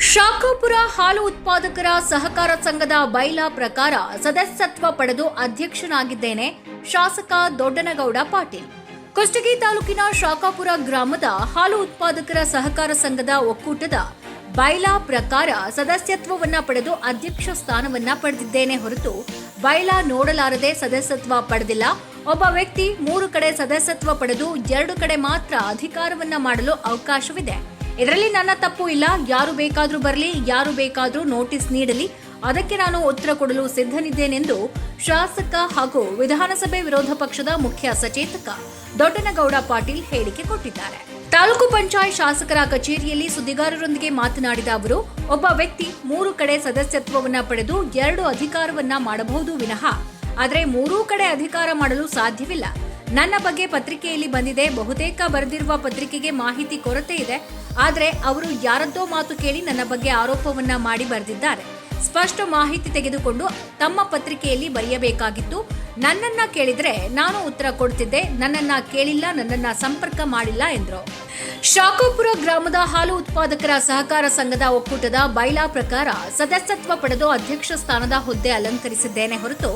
ಶಾಖಾಪುರ ಹಾಲು ಉತ್ಪಾದಕರ ಸಹಕಾರ ಸಂಘದ ಬೈಲಾ ಪ್ರಕಾರ ಸದಸ್ಯತ್ವ ಪಡೆದು ಅಧ್ಯಕ್ಷನಾಗಿದ್ದೇನೆ. ಶಾಸಕ ದೊಡ್ಡನಗೌಡ ಪಾಟೀಲ್. ಕುಷ್ಟಗಿ ತಾಲೂಕಿನ ಶಾಖಾಪುರ ಗ್ರಾಮದ ಹಾಲು ಉತ್ಪಾದಕರ ಸಹಕಾರ ಸಂಘದ ಒಕ್ಕೂಟದ ಬೈಲಾ ಪ್ರಕಾರ ಸದಸ್ಯತ್ವವನ್ನ ಪಡೆದು ಅಧ್ಯಕ್ಷ ಸ್ಥಾನವನ್ನ ಪಡೆದಿದ್ದೇನೆ ಹೊರತು ಬೈಲಾ ನೋಡಲಾರದೆ ಸದಸ್ಯತ್ವ ಪಡೆದಿಲ್ಲ. ಒಬ್ಬ ವ್ಯಕ್ತಿ 3 ಕಡೆ ಸದಸ್ಯತ್ವ ಪಡೆದು 2 ಕಡೆ ಮಾತ್ರ ಅಧಿಕಾರವನ್ನ ಮಾಡಲು ಅವಕಾಶವಿದೆ. ಇದರಲ್ಲಿ ನನ್ನ ತಪ್ಪು ಇಲ್ಲ. ಯಾರು ಬೇಕಾದ್ರೂ ಬರಲಿ, ಯಾರು ಬೇಕಾದ್ರೂ ನೋಟಿಸ್ ನೀಡಲಿ, ಅದಕ್ಕೆ ನಾನು ಉತ್ತರ ಕೊಡಲು ಸಿದ್ಧನಿದ್ದೇನೆಂದು ಶಾಸಕ ಹಾಗೂ ವಿಧಾನಸಭೆ ವಿರೋಧ ಪಕ್ಷದ ಮುಖ್ಯ ಸಚೇತಕ ದೊಡ್ಡನಗೌಡ ಪಾಟೀಲ್ ಹೇಳಿಕೆ ಕೊಟ್ಟಿದ್ದಾರೆ. ತಾಲೂಕು ಪಂಚಾಯತ್ ಶಾಸಕರ ಕಚೇರಿಯಲ್ಲಿ ಸುದ್ದಿಗಾರರೊಂದಿಗೆ ಮಾತನಾಡಿದ ಅವರು, ಒಬ್ಬ ವ್ಯಕ್ತಿ 3 ಕಡೆ ಸದಸ್ಯತ್ವವನ್ನ ಪಡೆದು 2 ಅಧಿಕಾರವನ್ನ ಮಾಡಬಹುದು ವಿನಃ ಆದರೆ 3 ಕಡೆ ಅಧಿಕಾರ ಮಾಡಲು ಸಾಧ್ಯವಿಲ್ಲ. ನನ್ನ ಬಗ್ಗೆ ಪತ್ರಿಕೆಯಲ್ಲಿ ಬಂದಿದೆ. ಬಹುತೇಕ ಬರೆದಿರುವ ಪತ್ರಿಕೆಗೆ ಮಾಹಿತಿ ಕೊರತೆ ಇದೆ. ಆದರೆ ಅವರು ಯಾರದ್ದೋ ಮಾತು ಕೇಳಿ ನನ್ನ ಬಗ್ಗೆ ಆರೋಪವನ್ನ ಮಾಡಿ ಬರೆದಿದ್ದಾರೆ. ಸ್ಪಷ್ಟ ಮಾಹಿತಿ ತೆಗೆದುಕೊಂಡು ತಮ್ಮ ಪತ್ರಿಕೆಯಲ್ಲಿ ಬರೆಯಬೇಕಾಗಿತ್ತು. ನನ್ನನ್ನ ಕೇಳಿದ್ರೆ ನಾನು ಉತ್ತರ ಕೊಡ್ತಿದ್ದೆ. ನನ್ನನ್ನ ಕೇಳಿಲ್ಲ, ನನ್ನನ್ನ ಸಂಪರ್ಕ ಮಾಡಿಲ್ಲ ಎಂದರು. ಶಾಖಾಪುರ ಗ್ರಾಮದ ಹಾಲು ಉತ್ಪಾದಕರ ಸಹಕಾರ ಸಂಘದ ಒಕ್ಕೂಟದ ಬೈಲಾ ಪ್ರಕಾರ ಸದಸ್ಯತ್ವ ಪಡೆದು ಅಧ್ಯಕ್ಷ ಸ್ಥಾನದ ಹುದ್ದೆ ಅಲಂಕರಿಸಿದ್ದೇನೆ ಹೊರತು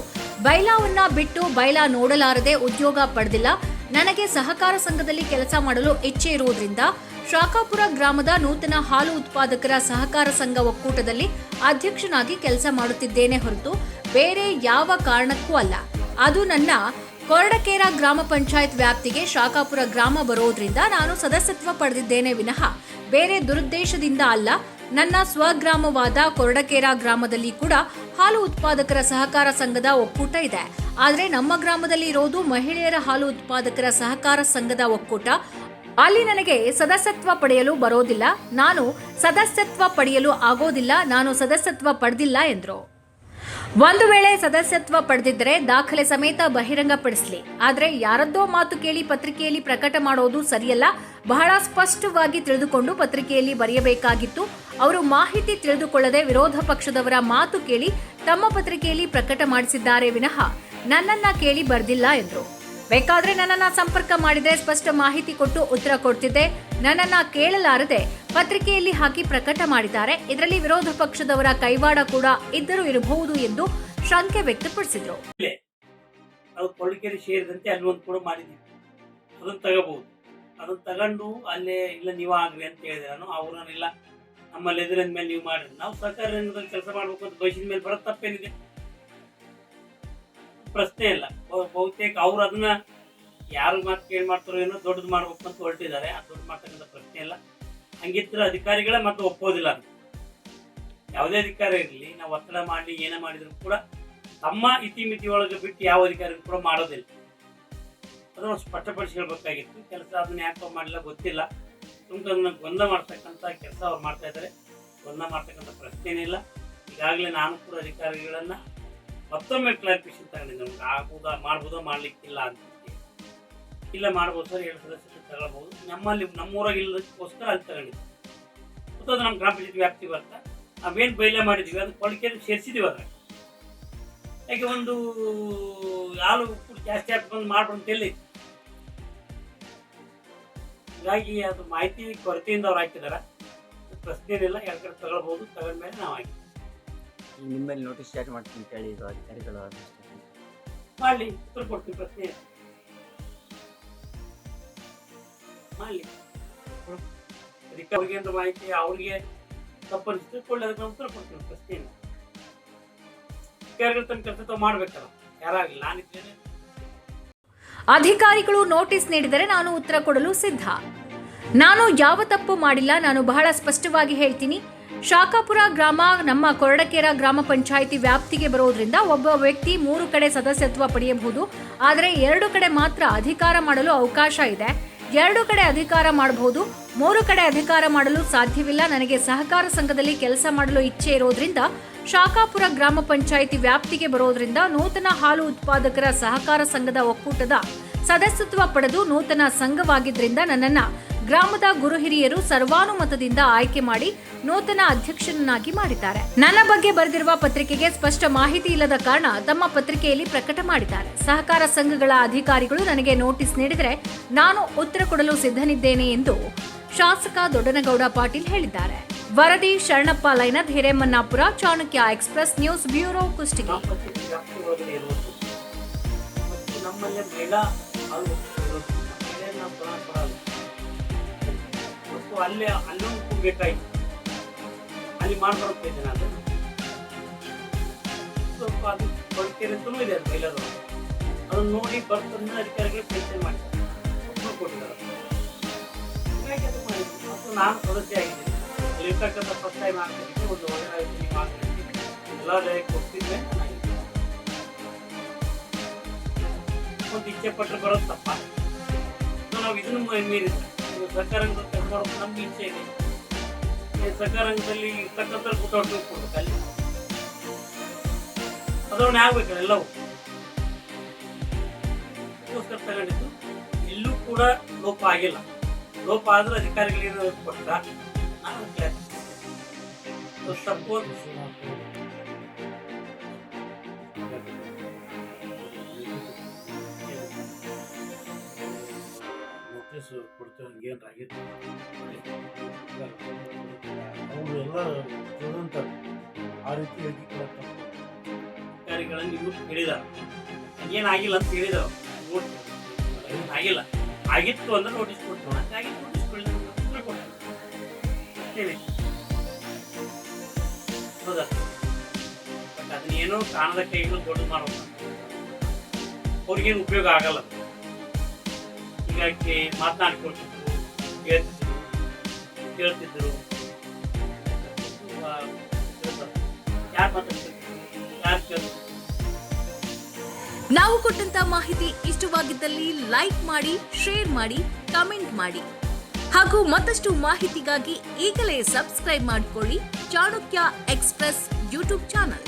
ಬೈಲಾವನ್ನ ಬಿಟ್ಟು ಬೈಲಾ ನೋಡಲಾರದೆ ಉದ್ಯೋಗ ಪಡೆದಿಲ್ಲ. ನನಗೆ ಸಹಕಾರ ಸಂಘದಲ್ಲಿ ಕೆಲಸ ಮಾಡಲು ಇಚ್ಛೆ ಇರುವುದರಿಂದ ಶಾಖಾಪುರ ಗ್ರಾಮದ ನೂತನ ಹಾಲು ಉತ್ಪಾದಕರ ಸಹಕಾರ ಸಂಘ ಒಕ್ಕೂಟದಲ್ಲಿ ಅಧ್ಯಕ್ಷನಾಗಿ ಕೆಲಸ ಮಾಡುತ್ತಿದ್ದೇನೆ ಹೊರತು ಬೇರೆ ಯಾವ ಕಾರಣಕ್ಕೂ ಅಲ್ಲ. ಅದು ನನ್ನ ಕೊರಡಕೇರ ಗ್ರಾಮ ಪಂಚಾಯತ್ ವ್ಯಾಪ್ತಿಗೆ ಶಾಖಾಪುರ ಗ್ರಾಮ ಬರೋದ್ರಿಂದ ನಾನು ಸದಸ್ಯತ್ವ ಪಡೆದಿದ್ದೇನೆ ವಿನಃ ಬೇರೆ ದುರುದ್ದೇಶದಿಂದ ಅಲ್ಲ. ನನ್ನ ಸ್ವಗ್ರಾಮವಾದ ಕೊರಡಕೇರ ಗ್ರಾಮದಲ್ಲಿ ಕೂಡ ಹಾಲು ಉತ್ಪಾದಕರ ಸಹಕಾರ ಸಂಘದ ಒಕ್ಕೂಟ ಇದೆ. ಆದರೆ ನಮ್ಮ ಗ್ರಾಮದಲ್ಲಿ ಇರೋದು ಮಹಿಳೆಯರ ಹಾಲು ಉತ್ಪಾದಕರ ಸಹಕಾರ ಸಂಘದ ಒಕ್ಕೂಟ. ಅಲ್ಲಿ ನನಗೆ ಸದಸ್ಯತ್ವ ಪಡೆಯಲು ಬರೋದಿಲ್ಲ. ನಾನು ಸದಸ್ಯತ್ವ ಪಡೆಯಲು ಆಗೋದಿಲ್ಲ. ನಾನು ಸದಸ್ಯತ್ವ ಪಡೆದಿಲ್ಲ ಎಂದರು. ಒಂದು ವೇಳೆ ಸದಸ್ಯತ್ವ ಪಡೆದಿದ್ದರೆ ದಾಖಲೆ ಸಮೇತ ಬಹಿರಂಗಪಡಿಸಲಿ. ಆದರೆ ಯಾರದ್ದೋ ಮಾತು ಕೇಳಿ ಪತ್ರಿಕೆಯಲ್ಲಿ ಪ್ರಕಟ ಮಾಡೋದು ಸರಿಯಲ್ಲ. ಬಹಳ ಸ್ಪಷ್ಟವಾಗಿ ತಿಳಿದುಕೊಂಡು ಪತ್ರಿಕೆಯಲ್ಲಿ ಬರೆಯಬೇಕಾಗಿತ್ತು. ಅವರು ಮಾಹಿತಿ ತಿಳಿದುಕೊಳ್ಳದೆ ವಿರೋಧ ಪಕ್ಷದವರ ಮಾತು ಕೇಳಿ ತಮ್ಮ ಪತ್ರಿಕೆಯಲ್ಲಿ ಪ್ರಕಟ ಮಾಡಿಸಿದ್ದಾರೆ ವಿನಃ ನನ್ನನ್ನ ಕೇಳಿ ಬರೆದಿಲ್ಲ ಎಂದರು. ಬೇಕಾದ್ರೆ ನನ್ನನ್ನ ಸಂಪರ್ಕ ಮಾಡಿದ್ರೆ ಸ್ಪಷ್ಟ ಮಾಹಿತಿ ಕೊಟ್ಟು ಉತ್ತರ ಕೊಡ್ತಿದ್ದೆ. ನನ್ನನ್ನ ಕೇಳಲಾರದೆ ಪತ್ರಿಕೆಯಲ್ಲಿ ಹಾಕಿ ಪ್ರಕಟ ಮಾಡಿದ್ದಾರೆ. ಇದರಲ್ಲಿ ವಿರೋಧ ಪಕ್ಷದವರ ಕೈವಾಡ ಕೂಡ ಇದ್ದರೂ ಇರಬಹುದು ಎಂದು ಶಂಕೆ ವ್ಯಕ್ತಪಡಿಸಿದರು. ಸೇರಿದಂತೆ ಅಲ್ಲಿ ಒಂದು ಕೂಡ ಮಾಡಿದ್ವಿ, ಅದನ್ನ ತಗೋಬಹುದು. ಅದನ್ನ ತಗೊಂಡು ಅಲ್ಲೇ ಇಲ್ಲ ನೀವು ಆಗ್ರಿ ಅಂತ ಹೇಳಿದೆ. ನಾನು ಅವ್ರನ್ನೆಲ್ಲ ನಮ್ಮಲ್ಲಿ ಎದುರಿನ ಮೇಲೆ ನೀವು ಮಾಡ್ರಿ, ನಾವು ಸರ್ಕಾರಿ ರಂಗದಲ್ಲಿ ಕೆಲಸ ಮಾಡ್ಬೇಕು ಅಂತ ಬಯಸಿದ ಮೇಲೆ ಬರೋದು ತಪ್ಪೇನಿದೆ? ಪ್ರಶ್ನೆ ಇಲ್ಲ. ಬಹುತೇಕ ಅವ್ರು ಅದನ್ನ ಯಾರು ಮಾತು ಕೇಳಿ ಮಾಡ್ತಾರೋ ಏನೋ ದೊಡ್ಡದು ಮಾಡ್ಬೇಕು ಅಂತ ಹೊರಟಿದ್ದಾರೆ. ಅದು ದೊಡ್ಡ ಮಾಡ್ತಕ್ಕಂಥ ಪ್ರಶ್ನೆ ಇಲ್ಲ. ಹಂಗಿದ್ರೆ ಅಧಿಕಾರಿಗಳ ಮತ್ತೆ ಒಪ್ಪೋದಿಲ್ಲ. ಯಾವುದೇ ಅಧಿಕಾರಿ ಇರಲಿ, ನಾವು ಒತ್ತಡ ಮಾಡಲಿ ಏನೇ ಮಾಡಿದ್ರು ಕೂಡ ತಮ್ಮ ಇತಿಮಿತಿ ಒಳಗೆ ಬಿಟ್ಟು ಯಾವ ಅಧಿಕಾರಿ ಕೂಡ ಮಾಡೋದಿಲ್ಲ. ಅದನ್ನು ಸ್ಪಷ್ಟಪಡಿಸಿ ಹೇಳ್ಬೇಕಾಗಿತ್ತು. ಕೆಲಸ ಅದನ್ನ ಯಾಕೋ ಮಾಡಿಲ್ಲ ಗೊತ್ತಿಲ್ಲ. ಸುಮ್ಮನೆ ಅದನ್ನ ಗೊಂದಲ ಮಾಡ್ತಕ್ಕಂಥ ಕೆಲಸ ಅವ್ರು ಮಾಡ್ತಾ ಇದ್ದಾರೆ. ಗೊಂದಲ ಮಾಡ್ತಕ್ಕಂಥ ಪ್ರಶ್ನೆನೇ ಇಲ್ಲ. ಈಗಾಗಲೇ ನಾನು ಕೂಡ ಅಧಿಕಾರಿಗಳನ್ನ ಮತ್ತೊಮ್ಮೆ ಕ್ಲಾರಿಫಿಕೇಶನ್ ತಗೊಂಡಿದ್ದೆ. ನಮ್ಗೆ ಆಗ್ಬೋದಾ ಮಾಡ್ಬೋದಾ ಮಾಡ್ಲಿಕ್ಕಿಲ್ಲ ಅಂತ. ಇಲ್ಲ ಮಾಡ್ಬೋದು ಸರ್, 7 ಸದಸ್ಯರು ತಗೊಳ್ಬಹುದು. ನಮ್ಮೂರಾಗ ಇಲ್ಲದಕ್ಕೋಸ್ಕರ ಅಲ್ಲಿ ತಗೊಂಡಿದ್ವಿ. ಮತ್ತು ಅದು ನಮ್ಮ ಗ್ರಾಮ ಪಂಚಾಯತ್ ವ್ಯಾಪ್ತಿ ಬರ್ತಾ ನಾವೇನು ಬೈಲೆ ಮಾಡಿದ್ವಿ ಅದು ಕೊಳಕೆಯಲ್ಲಿ ಸೇರಿಸಿದ್ವಿ. ಅದ್ರಾಗ ಯಾಕೆ ಒಂದು ಹಾಲು ಜಾಸ್ತಿ ಹಾಕೊಂಡು ಮಾಡ್ಬಂತ ಎಲ್ಲಿ, ಹೀಗಾಗಿ ಅದು ಮಾಹಿತಿ ಕೊರತೆಯಿಂದ ಅವ್ರು ಹಾಕಿದಾರ. ಪ್ರಶ್ನೆ ಏನಿಲ್ಲ, 2 ಕಡೆ ತಗೊಳ್ಬಹುದು. ತಗೊಂಡ್ಮೇಲೆ ನಾವು ಹಾಕಿ ನಿಮ್ಮಲ್ಲಿ ನೋಟಿಸ್ ಯಾಕೆ ಮಾಡ್ತೀನಿ ಅಂತ ಹೇಳಿ ಅಧಿಕಾರಿಗಳು ಮಾಡಲಿ, ಉತ್ತರ ಕೊಡ್ತೀವಿ. ಪ್ರಶ್ನೆ ಮಾಡಲಿ. ಅವ್ರಿಗೆ ಏನಾದ್ರು ಮಾಹಿತಿ ಅವ್ರಿಗೆ ತಪ್ಪನಿಸಿದ್ರೆ ಕೊಳ್ಳಿ ಅದಕ್ಕೆ ಉತ್ತರ ಕೊಡ್ತೀವಿ. ಪ್ರಶ್ನೆ ಇಲ್ಲ. ಅಧಿಕಾರಿಗಳು ತಮ್ಮ ಕೆಲಸ ತಾವು ಮಾಡ್ಬೇಕಲ್ಲ, ಯಾರಾಗಲಿ. ನಾನಿದ್ದೇನೆ. ಅಧಿಕಾರಿಗಳು ನೋಟಿಸ್ ನೀಡಿದರೆ ನಾನು ಉತ್ತರ ಕೊಡಲು ಸಿದ್ಧ. ನಾನು ಯಾವ ತಪ್ಪು ಮಾಡಿಲ್ಲ. ನಾನು ಬಹಳ ಸ್ಪಷ್ಟವಾಗಿ ಹೇಳ್ತೀನಿ. ಶಾಖಾಪುರ ಗ್ರಾಮ ನಮ್ಮ ಕೊರಡಕೇರ ಗ್ರಾಮ ಪಂಚಾಯಿತಿ ವ್ಯಾಪ್ತಿಗೆ ಬರೋದ್ರಿಂದ ಒಬ್ಬ ವ್ಯಕ್ತಿ 3 ಕಡೆ ಸದಸ್ಯತ್ವ ಪಡೆಯಬಹುದು. ಆದರೆ 2 ಕಡೆ ಮಾತ್ರ ಅಧಿಕಾರ ಮಾಡಲು ಅವಕಾಶ ಇದೆ. 2 ಕಡೆ ಅಧಿಕಾರ ಮಾಡಬಹುದು, 3 ಕಡೆ ಅಧಿಕಾರ ಮಾಡಲು ಸಾಧ್ಯವಿಲ್ಲ. ನನಗೆ ಸಹಕಾರ ಸಂಘದಲ್ಲಿ ಕೆಲಸ ಮಾಡಲು ಇಚ್ಛೆ ಇರೋದ್ರಿಂದ ಶಾಖಾಪುರ ಗ್ರಾಮ ಪಂಚಾಯಿತಿ ವ್ಯಾಪ್ತಿಗೆ ಬರೋದ್ರಿಂದ ನೂತನ ಹಾಲು ಉತ್ಪಾದಕರ ಸಹಕಾರ ಸಂಘದ ಒಕ್ಕೂಟದ ಸದಸ್ಯತ್ವ ಪಡೆದು ನೂತನ ಸಂಘವಾಗಿದ್ರಿಂದ ನನ್ನನ್ನ ಗ್ರಾಮದ ಗುರು ಹಿರಿಯರು ಸರ್ವಾನುಮತದಿಂದ ಆಯ್ಕೆ ಮಾಡಿ ನೂತನ ಅಧ್ಯಕ್ಷನನ್ನಾಗಿ ಮಾಡಿದ್ದಾರೆ. ನನ್ನ ಬಗ್ಗೆ ಬರೆದಿರುವ ಪತ್ರಿಕೆಗೆ ಸ್ಪಷ್ಟ ಮಾಹಿತಿ ಇಲ್ಲದ ಕಾರಣ ತಮ್ಮ ಪತ್ರಿಕೆಯಲ್ಲಿ ಪ್ರಕಟ ಮಾಡಿದ್ದಾರೆ. ಸಹಕಾರ ಸಂಘಗಳ ಅಧಿಕಾರಿಗಳು ನನಗೆ ನೋಟಿಸ್ ನೀಡಿದರೆ ನಾನು ಉತ್ತರ ಕೊಡಲು ಸಿದ್ಧನಿದ್ದೇನೆ ಎಂದು ಶಾಸಕ ದೊಡ್ಡನಗೌಡ ಪಾಟೀಲ್ ಹೇಳಿದ್ದಾರೆ. ವರದಿ Sharanappa Lainad Hiremannapur, Chanakya express news bureau, Kushtagi. ನಾಮಪತ್ರ ವ್ಯಾಪ್ತಿ ಒಳಗಡೆ ಇರುವುದು ಮತ್ತು ನಮ್ಮಲ್ಲಿ ಮಹಿಳಾ ಆಳುಗಳು ಮಹಿಳೆಯನ್ನ ಪರವಾಗಿ ಮತ್ತು ಅಲ್ಲೂ ಬೇಕಾಯಿತು, ಅಲ್ಲಿ ಮಾಡ್ಬರುತ್ತೆ ಜನ ಅದನ್ನು ಸ್ವಲ್ಪ ಅದು ಕೊರತೆಯಂತಲೂ ಇದೆ ಅದು ಮಹಿಳೆಯರು. ಅದನ್ನು ನೋಡಿ ಬರ್ತಂದ್ರೆ ಅಧಿಕಾರಿಗಳು ಪ್ರಯತ್ನ ಮಾಡಿದ್ದಾರೆ, ಒಬ್ಬರು ಕೊಟ್ಟಿದ್ದಾರೆ. ಹೀಗಾಗಿ ಅದು ಮಾಡಿದ್ರು ಮತ್ತು ನಾನು ಸದಸ್ಯ ಆಗಿದ್ದೀನಿ. ಅಲ್ಲಿರ್ತಕ್ಕಂಥ ಫಸ್ಟ್ ಟೈಮ್ ಆಗ್ತಿದ್ದೀನಿ, ಒಂದು ಒಳ್ಳೆ ಆಯ್ತು ಮಾಡ್ತೀನಿ, ಎಲ್ಲ ಲಯ ಕೊಡ್ತಿದ್ದೆ. ಒಂದು ಇಚ್ಛೆ ಪಟ್ಟರೆ ಬರೋದು ತಪ್ಪ. ನಾವು ಇದನ್ನು ಮೀರಿದ್ರೆ ಸರ್ಕಾರಂಗದಲ್ಲಿ ಕೆಲಸ ಮಾಡೋದು ನಮ್ಗೆ ಇಚ್ಛೆ ಇದೆ. ಸರ್ಕಾರಂಗದಲ್ಲಿ ಇರ್ತಕ್ಕಂಥ ಕೂಟೋಟು ಕೊಡ್ಬೇಕು, ಅಲ್ಲಿ ಅದನ್ನ ಆಗ್ಬೇಕಲ್ಲ ಎಲ್ಲವೂ ತಗೊಂಡಿದ್ದು. ಎಲ್ಲೂ ಕೂಡ ಲೋಪ ಆಗಿಲ್ಲ. ಲೋಪ ಆದ್ರೆ ಅಧಿಕಾರಿಗಳೇನು ಕೊಟ್ಟ ನಾನು ತಪ್ಪು ನೋಟಿಸ್ ಕೊಡ್ತೇವೆ, ಹಂಗೇನು ಆಗಿತ್ತು ಅವರು ಎಲ್ಲ ತಿಳಿದಂತಾರೆ. ಆ ರೀತಿ ಹೇಳಿಕೆ ಕೊಡತ್ತ ಅಧಿಕಾರಿಗಳನ್ನು ಇವ್ರು ಹೇಳಿದಾರ, ಏನಾಗಿಲ್ಲ ಅಂತ ಹೇಳಿದಾರ. ಆಗಿಲ್ಲ, ಆಗಿತ್ತು ಅಂದ್ರೆ ನೋಟಿಸ್ ಕೊಡ್ತಾರೆ, ಹಾಗಾಗಿ ನೋಟಿಸ್ ಕೊಡ್ತೇವೆ. ಹೌದಾ? ಬಟ್ ಅದನ್ನೇನೋ ಕಾಣದ ಕೈಗಳು ದೊಡ್ಡ ಮಾಡೋದು ಅವ್ರಿಗೇನು ಉಪಯೋಗ ಆಗಲ್ಲ. ಹೀಗಾಗಿ ಮಾತನಾಡ್ಕೊಳ್ತಿದ್ರು, ಕೇಳ್ತಿದ್ರು. ಯಾರು ಮಾತಾಡ್ತಿದ್ರು, ಯಾರು ಕೇಳ್ತಿದ್ರು. ನಾವು ಕೊಟ್ಟಂತ ಮಾಹಿತಿ ಇಷ್ಟವಾಗಿದ್ದಲ್ಲಿ ಲೈಕ್ ಮಾಡಿ, ಶೇರ್ ಮಾಡಿ, ಕಮೆಂಟ್ ಮಾಡಿ ಹಾಗೂ ಮತ್ತಷ್ಟು ಮಾಹಿತಿಗಾಗಿ ಈಗಲೇ ಸಬ್ಸ್ಕ್ರೈಬ್ ಮಾಡಿಕೊಳ್ಳಿ ಚಾಣಕ್ಯ ಎಕ್ಸ್‌ಪ್ರೆಸ್ ಯೂಟ್ಯೂಬ್ ಚಾನಲ್.